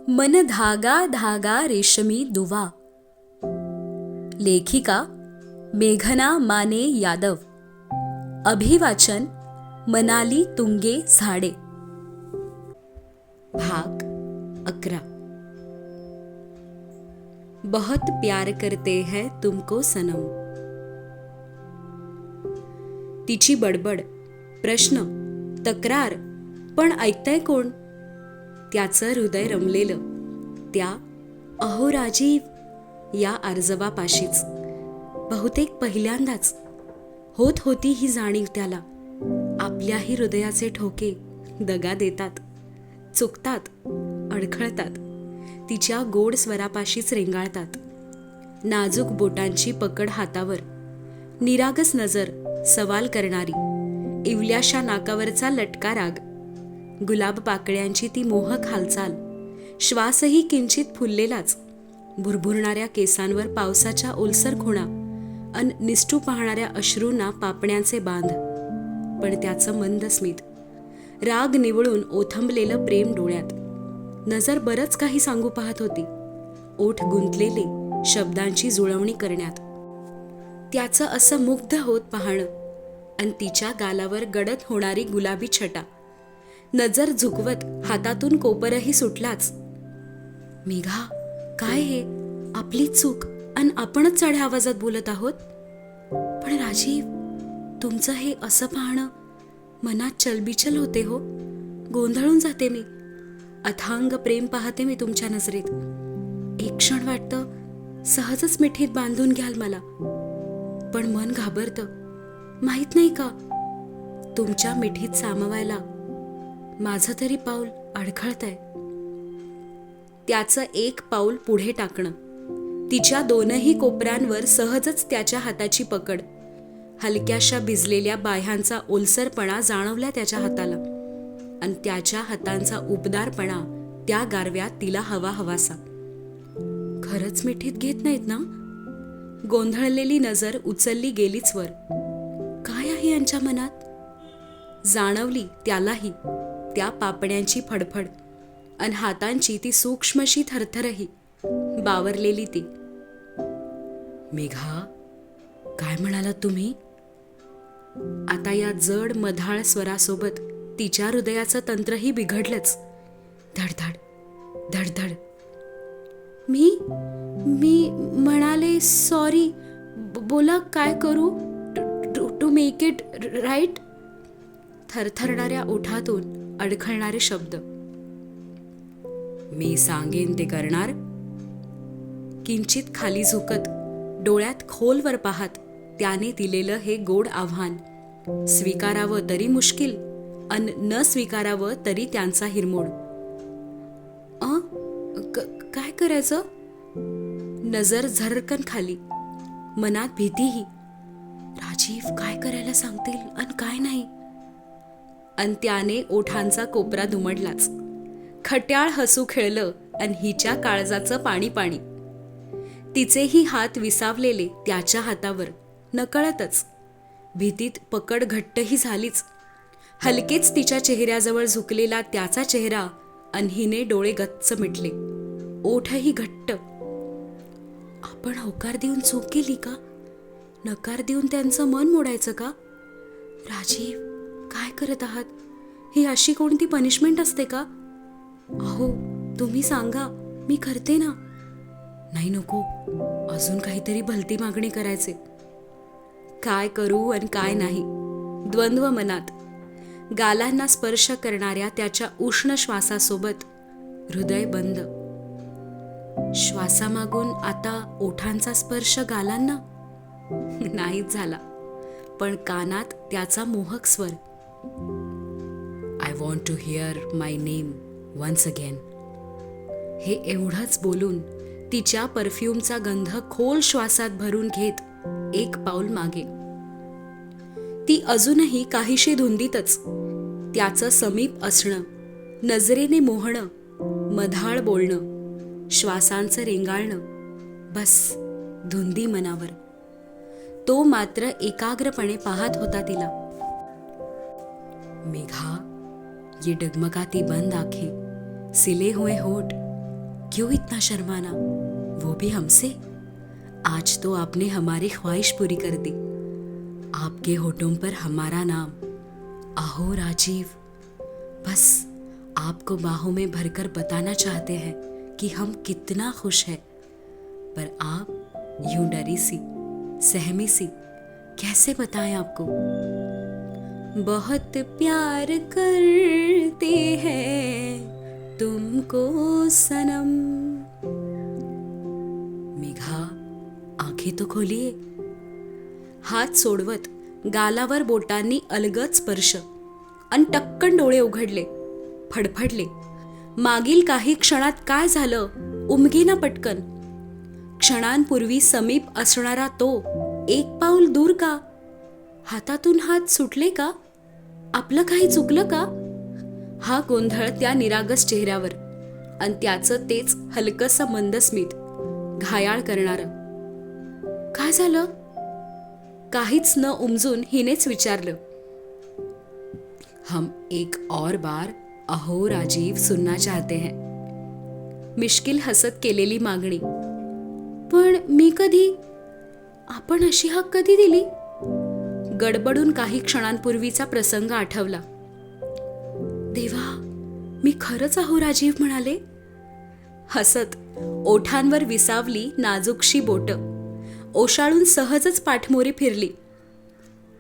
मन धागा धागा रेशमी दुवा. लेखिका मेघना माने यादव. अभिवाचन मनाली तुंगे झाडे. भाग 11. बहुत प्यार करते हैं तुमको सनम. तिची बडबड, प्रश्न, तक्रार, पण ऐकतंय कोण? त्याचं हृदय रमलेलं त्या अहो राजीव या आर्जवापाशीच. बहुतेक पहिल्यांदाच होत होती ही जाणीव त्याला. आपल्याही हृदयाचे ठोके दगा देतात, चुकतात, अडखळतात, तिच्या गोड स्वरापाशीच रेंगाळतात. नाजूक बोटांची पकड हातावर, निरागस नजर सवाल करणारी, इवल्याशा नाकावरचा लटका राग, गुलाब पाकळ्यांची ती मोहक हालचाल, श्वासही किंचित फुललेलाच, भुरभुरणाऱ्या केसांवर पावसाच्या ओलसर खुणा, अन निष्ठू पाहणाऱ्या अश्रूंना पापण्यांचे बांध. पण त्याचं मंद स्मित, राग निवळून ओथंबलेलं प्रेम डोळ्यात. नजर बरंच काही सांगू पाहत होती, ओठ गुंतलेले शब्दांची जुळवणी करण्यात. त्याचं असं मुग्ध होत पाहणं, अन तिच्या गालावर गडद होणारी गुलाबी छटा. नजर झुकवत हातातून कोपरही सुटलाच. मेघा, काय हे? आपली चूक अन आपणच चढ्या आवाजात बोलत आहोत. पण राजीव, तुमचं हे असं पाहणं मनात चलबिचल होते हो. गोंधळून जाते मी. अथांग प्रेम पाहते मी तुमच्या नजरेत. एक क्षण वाटतं सहजच मिठीत बांधून घ्याल मला, पण मन घाबरतं. माहित नाही का, तुमच्या मिठीत सामावायला माझं तरी पाऊल अडखळतंय. त्याचं एक पाऊल पुढे टाकणं, तिच्या दोनही कोपऱ्यांवर सहजच त्याच्या हाताची पकड. हलक्याशा भिजलेल्या बाह्यांचा ओलसरपणा जाणवला त्याच्या हाताला, आणि त्याच्या हातांचा उबदारपणा त्या गारव्यात तिला हवा हवासा. खरंच मिठीत घेत नाहीत ना? गोंधळलेली नजर उचलली गेलीच वर. काय आहे यांच्या मनात? जाणवली त्यालाही त्या पापण्यांची फडफड, अन हातांची ती सूक्ष्मशी थरथरही. बावरलेली ती. मेघा, काय म्हणालात तुम्ही? आता या जड मधाळ स्वरासोबत तिच्या हृदयाचं तंत्रही बिघडलंच. धडधड धडधड. मी म्हणाले सॉरी. बोला, काय करू टू मेक इट राईट? थरथरणाऱ्या ओठातून अडखळणारे शब्द. मी सांगेन ते करणार. किंचित खाली झुकत, डोळ्यात खोलवर पाहत त्याने दिलेलं हे गोड आव्हान. स्वीकारावं तरी मुश्किल, अन न स्वीकारावं तरी त्यांचा हिरमोड. काय करायचं? नजर झरकन खाली, मनात भीतीही. राजीव काय करायला सांगतील अन काय नाही. अन त्याने ओठांचा कोपरा दुमडलाच. खट्याळ हसू खेळलं अन हिच्या काळजाचं पाणी पाणी. तिचेही हात विसावलेले त्याच्या हातावर नकळतच. भीतीत पकड घट्टही झालीच. हलकेच तिच्या चेहऱ्याजवळ झुकलेला त्याचा चेहरा, अन हिने डोळे गच्च मिटले, ओठही घट्ट. आपण होकार देऊन चूक केली का? नकार देऊन त्यांचं मन मोडायचं का? राजीव, काय करत आहात? ही अशी कोणती पनिशमेंट असते का? अहो, तुम्ही सांगा, मी करते ना. नाही, नको. अजून काहीतरी भलती मागणी करायचे. काय करू आणि काय नाही, द्वंद्व मनात. गालांना स्पर्श करणाऱ्या त्याच्या उष्ण श्वासासोबत हृदय बंद. श्वासामागून आता ओठांचा स्पर्श गालांना नाहीच झाला, पण कानात त्याचा मोहक स्वर. I want to hear my name once again. हे एवढंच बोलून तिच्या परफ्यूमचा गंध खोल श्वासात भरून घेत एक पाऊल मागे. ती अजूनही काहीशी धुंदीतच. त्याचं समीप असणं, नजरेने मोहणं, मधाळ बोलणं, श्वासांचं रेंगाळणं, बस धुंदी मनावर. तो मात्र एकाग्रपणे पाहत होता तिला. मेघा, ये डगमगाती बंद आंखें, सिले हुए होठ, क्यों इतना शर्माना, वो भी हमसे? आज तो आपने हमारी ख्वाहिश पूरी कर दी। आपके होठों पर हमारा नाम, अहो राजीव। बस आपको बाहों में भरकर बताना चाहते हैं कि हम कितना खुश हैं, पर आप यूं डरी सी, सहमी सी कैसे बताएं आपको? बहुत प्यार करते हैं तुमको सनम। मेघा, आंखें तो खोलिए। हात सोडवत गालावर बोटांनी अलगद स्पर्श अन टक्कन डोळे उघडले, फडफडले. मागील काही क्षणात काय झालं उमगेना पटकन. क्षणांपूर्वी समीप असणारा तो एक पाऊल दूर का? हातातून हात सुटले का? आपलं काही चुकलं का? हा गोंधळ त्या निरागस चेहऱ्यावर, आणि त्याचं तेच हलकसं मंद स्मित घायाळ करणारं. काय झालं? काहीच न उमजून हिनेच विचारलं. हम एक और बार अहो राजीव सुनना चाहते हैं. मिश्किल हसत केलेली मागणी. पण मी कधी? आपण अशी हाक कधी दिली? गडबडून काही क्षणांपूर्वीचा प्रसंग आठवला. देवा, मी खरंच अहो राजीव म्हणाले? हसत ओठांवर विसावली नाजूकशी बोट ओशाळून सहजच पाठमोरी फिरली.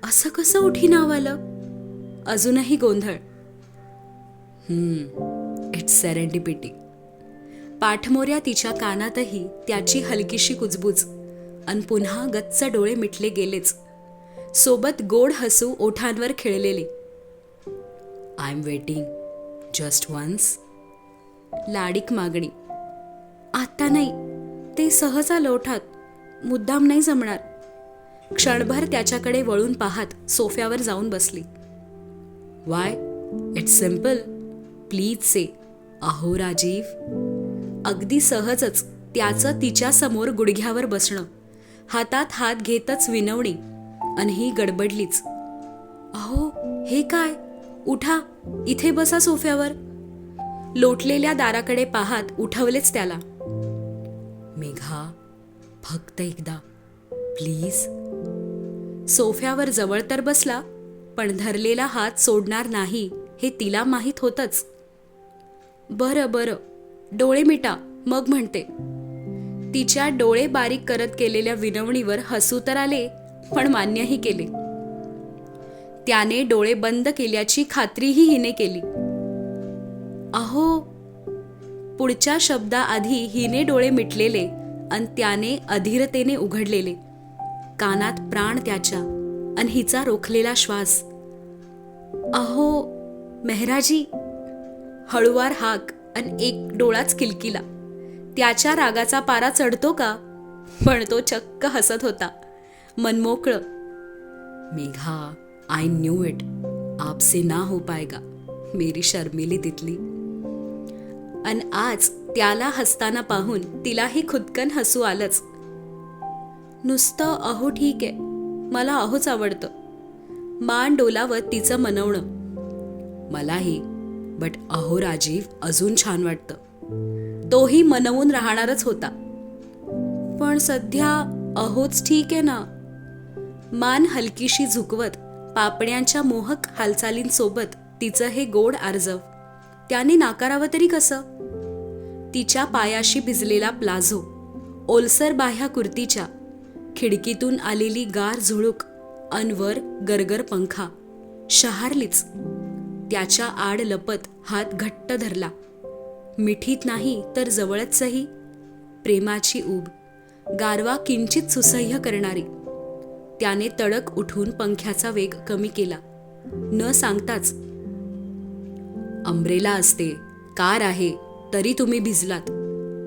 असं कसं उठी नाव आलं? अजूनही गोंधळ. It's serendipity. पाठमोऱ्या तिच्या कानातही त्याची हलकीशी कुजबूज, अन पुन्हा गच्च डोळे मिटले गेलेच. सोबत गोड हसू ओठांवर खेळलेले. I am waiting just once. लाडीक मागणी. आता नाही, ते सहज आलं ओठात, मुद्दाम नाही जमणार. क्षणभर त्याच्याकडे वळून पाहत सोफ्यावर जाऊन बसली. Y, it's simple. प्लीज से अहो राजीव. अगदी सहजच त्याचं तिच्या समोर गुडघ्यावर बसणं, हातात हात घेतच विनवणी, आणि ही गडबडलीच. अहो, हे काय? उठा, इथे बसा सोफ्यावर. लोटलेल्या दाराकडे पाहत उठवलेच त्याला. मेघा, फक्त एकदा प्लीज. सोफ्यावर जवळ तर बसला, पण धरलेला हात सोडणार नाही हे तिला माहीत होतच. बरं बरं, डोळे मिटा, मग म्हणते. तिच्या डोळे बारीक करत केलेल्या विनवणीवर हसू तर आले, पण मान्यही केले. त्याने डोळे बंद केल्याची खात्रीही हिने केली. अहो. पुढच्या शब्दाआधी हिने डोळे मिटलेले आणि त्याने अधीरतेने उघडलेले. कानात प्राण त्याच्या, आणि हिचा रोखलेला श्वास. अहो मेहराजी. हळुवार हाक आणि एक डोळाच किलकिला. त्याच्या रागाचा पारा चढतो का? पण तो चक्क हसत होता, मनमोकळं. मेघा, आय न्यू इट, आपसे ना हो पाएगा, मेरी शर्मिली तितली. अन आज त्याला हसताना पाहून तिलाही खुदकन हसू आलंच. नुसतं अहो ठीक आहे, मला अहोच आवडतं. मान डोलावत तिचं मनवणं. मलाही, बट अहो राजीव अजून छान वाटतं. तोही मनवून राहणारच होता. पण सध्या अहोच ठीक आहे ना. मान हलकीशी झुकवत पापण्यांच्या मोहक हालचालींसोबत तिचं हे गोड आर्जव त्याने नाकारावं तरी कसं? तिच्या पायाशी भिजलेला प्लाझो, ओलसर बाह्या कुर्तीच्या, खिडकीतून आलेली गार झुळूक, अनवर गरगर पंखा. शहारलीच. त्याच्या आड लपत हात घट्ट धरला. मिठीत नाही तर जवळचही. प्रेमाची ऊब, गारवा किंचित सुसह्य करणारी. त्याने तडक उठून पंख्याचा वेग कमी केला. न सांगताच. अंब्रेला असते, कार आहे, तरी तुम्ही भिजलात.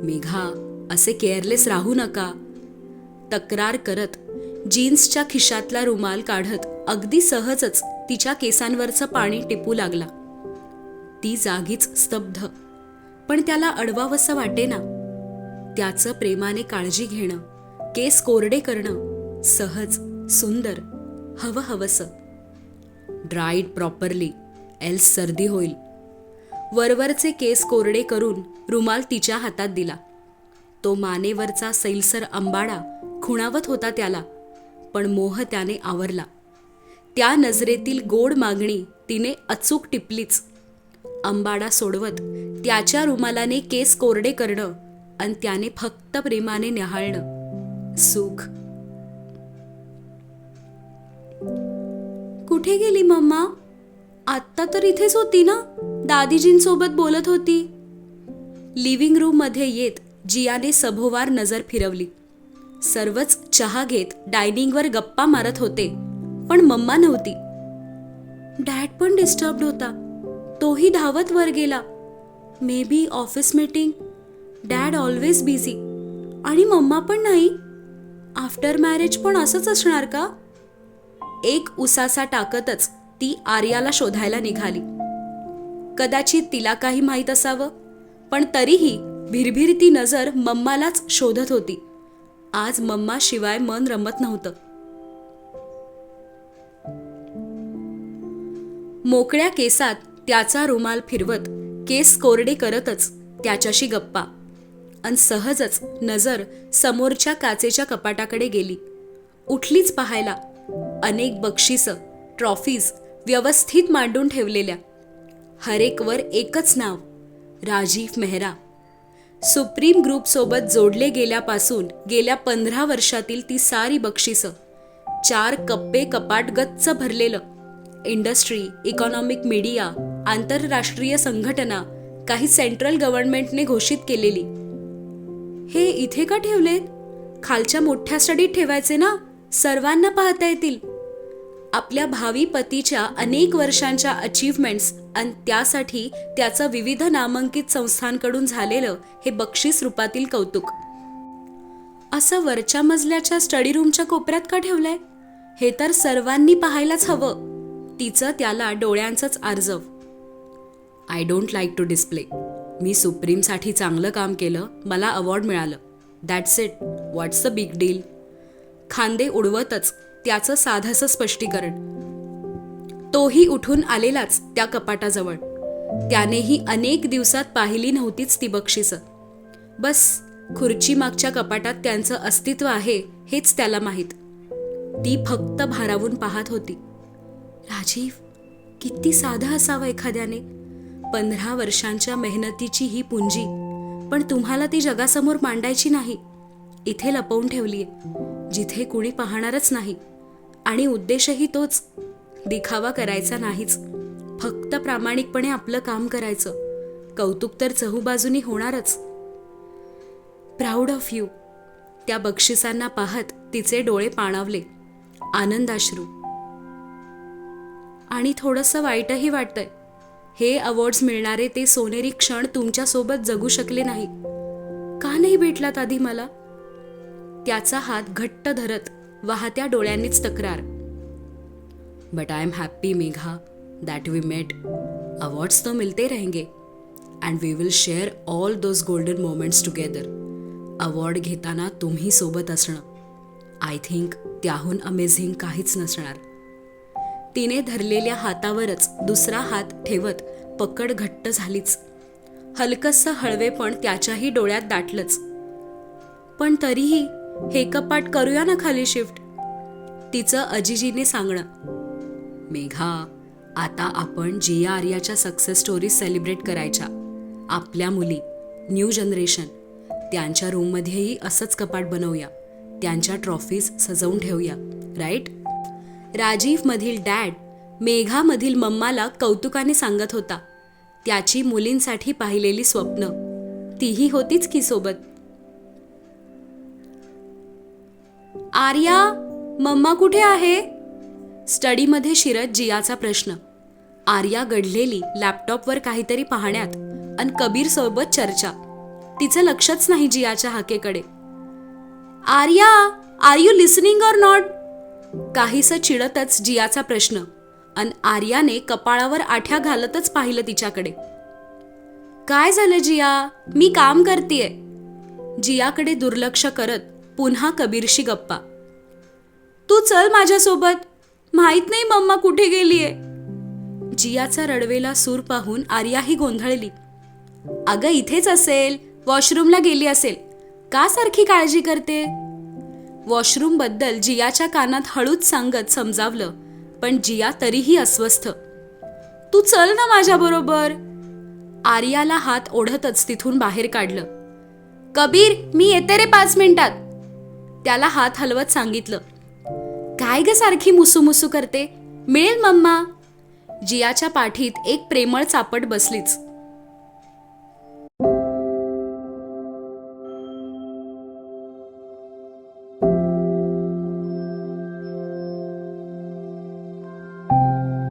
मेघा, असे केअरलेस राहू नका. तक्रार करत जीन्सच्या खिशातला रुमाल काढत अगदी सहजच तिच्या केसांवरचं पाणी टिपू लागला. ती जागीच स्तब्ध. पण त्याला अडवावंसं वाटेना. त्याचं प्रेमाने काळजी घेणं, केस कोरडे करणं, सहज, सुंदर, हवंहवंसं. ड्राईड प्रॉपरली, एल्स सर्दी होईल. वरवरचे केस कोरडे करून रुमाल तिच्या हातात दिला. तो मानेवरचा सैलसर अंबाडा खुणावत होता त्याला, पण मोह त्याने आवरला. त्या नजरेतील गोड मागणी तिने अचूक टिपलीच. अंबाडा सोडवत त्याच्या रुमालाने केस कोरडे करणं आणि त्याने फक्त प्रेमाने न्याहाळणं सुख. कुठे गेली मम्मा? आत्ता तर इथेच होती ना, दादीजींसोबत बोलत होती. लिव्हिंग रूम मध्ये येत जियाने सभोवार नजर फिरवली. सर्वच चहा घेत डायनिंगवर गप्पा मारत होते, पण मम्मा नव्हती. डॅड पण डिस्टर्ब्ड होता. तोही धावत वर गेला. May be office meeting. Dad always busy. आणि मम्मा पण नाही. आफ्टर मॅरेज पण असंच असणार का? एक उसासा टाकतच ती आर्याला शोधायला निघाली. कदाचित तिला काही माहीत असावं, पण तरीही भिरभिरती नजर मम्मालाच शोधत होती. आज मम्मा शिवाय मन रमत नव्हतं. मोकळ्या केसात त्याचा रुमाल फिरवत केस कोरडे करतच त्याच्याशी गप्पा, अन सहजच नजर समोरच्या काचेच्या कपाटाकडे गेली. उठलीच पाहायला. अनेक बक्षिसं, ट्रॉफीज व्यवस्थित मांडून ठेवलेल्या. हरेकवर एकच नाव, राजीव मेहरा. सुप्रीम ग्रुपसोबत जोडले गेल्यापासून गेल्या 15 वर्षातील ती सारी बक्षिसं. 4 कप्पे कपाट गच्च भरलेलं. इंडस्ट्री, इकॉनॉमिक मीडिया, आंतरराष्ट्रीय संघटना, काही सेंट्रल गव्हर्नमेंटने घोषित केलेली. हे इथे का ठेवलेत? खालच्या मोठ्या स्टडीत ठेवायचे ना, सर्वांना पाहता येतील. आपल्या भावी पतीच्या अनेक वर्षांच्या अचीव्हमेंट्स आणि त्यासाठी त्याचं विविध नामांकित संस्थांकडून झालेलं हे बक्षीस रूपातील कौतुक. असं वरच्या मजल्याच्या स्टडी रूमच्या कोपऱ्यात का ठेवलंय? हे तर सर्वांनी पाहायलाच हवं. तिचं त्याला डोळ्यांचंच आर्जव. I don't like to display. मी सुप्रीमसाठी चांगलं काम केलं, मला अवॉर्ड मिळालं. That's it. What's the big deal? खांदे उडवतच त्याचं साधंसं स्पष्टीकरण. तोही उठून आलेलाच त्या कपाटाजवळ. त्यानेही अनेक दिवसात पाहिली नव्हतीच ती बक्षिसं. बस खुर्ची मागच्या कपाटात त्यांचं अस्तित्व आहे हेच त्याला माहीत. ती फक्त भारावून पाहत होती. राजीव, किती साधं असावं एखाद्याने. 15 वर्षांच्या मेहनतीची ही पुंजी, पण तुम्हाला ती जगासमोर मांडायची नाही. इथे लपवून ठेवलीये, जिथे कुणी पाहणारच नाही. आणि उद्देशही तोच, दिखावा करायचा नाहीच. फक्त प्रामाणिकपणे आपलं काम करायचं. कौतुक तर चहूबाजूनी होणारच. Proud of you. त्या बक्षिसांना पाहत तिचे डोळे पाणावले. आनंदाश्रू. आणि थोडंसं वाईटही वाटतंय. हे अवॉर्ड्स मिळणारे ते सोनेरी क्षण तुमच्यासोबत जगू शकले नाही. का नाही भेटलात आधी मला? त्याचा हात घट्ट धरत वाहत्या डोळ्यांनीच तक्रार. But I am happy Megha that we met. Awards तो मिलते रहेंगे and we will share all those golden moments together. Award घेताना तुम्ही सोबत असणं, आय थिंक त्याहून अमेझिंग काहीच नसणार. तिने धरलेल्या हातावरच दुसरा हात ठेवत पकड घट्ट झालीच. हलकसं हळवेपण त्याच्याही डोळ्यात दाटलंच. पण तरीही हे कपाट करूया ना खाली शिफ्ट, तिचं अजिजीने सांगणं. मेघा, आता आपण जिया आर्याच्या सक्सेस स्टोरीज सेलिब्रेट करायच्या. आपल्या मुली, न्यू जनरेशन, त्यांच्या रूममध्येही असंच कपाट बनवूया. त्यांच्या ट्रॉफीज सजवून ठेवूया, राईट? राजीवमधील डॅड मेघामधील मम्माला कौतुकाने सांगत होता. त्याची मुलींसाठी पाहिलेली स्वप्न तीही होतीच की सोबत. आर्या, मम्मा कुठे आहे? स्टडीमध्ये शिरत जियाचा प्रश्न. आर्या गडलेली लॅपटॉपवर काहीतरी पाहण्यात अन कबीर सोबत चर्चा. तिचं लक्षच नाही जियाच्या हाकेकडे. Arya, are you listening or not? काहीसं चिडतच जियाचा प्रश्न अन आर्याने कपाळावर आठ्या घालतच पाहिलं तिच्याकडे. काय झालं जिया? मी काम करतेय. जियाकडे दुर्लक्ष करत पुन्हा कबीरशी गप्पा. तू चल माझ्यासोबत. माहित नाही मम्मा कुठे गेलीये. जियाचा रडवेला सूर पाहून आर्याही गोंधळली. अगं इथेच असेल, वॉशरूमला गेली असेल, का सारखी काळजी करते? वॉशरूम बद्दल जियाच्या कानात हळूच सांगत समजावलं, पण जिया तरीही अस्वस्थ. तू चल ना माझ्या बरोबर. आर्याला हात ओढतच तिथून बाहेर काढलं. कबीर, मी येते रे 5 मिनिटात, त्याला हात हलवत सांगितलं. काय ग सारखी मुसू करते, मिळेल मम्मा. जियाच्या पाठीत एक प्रेमळ चापट बसलीच.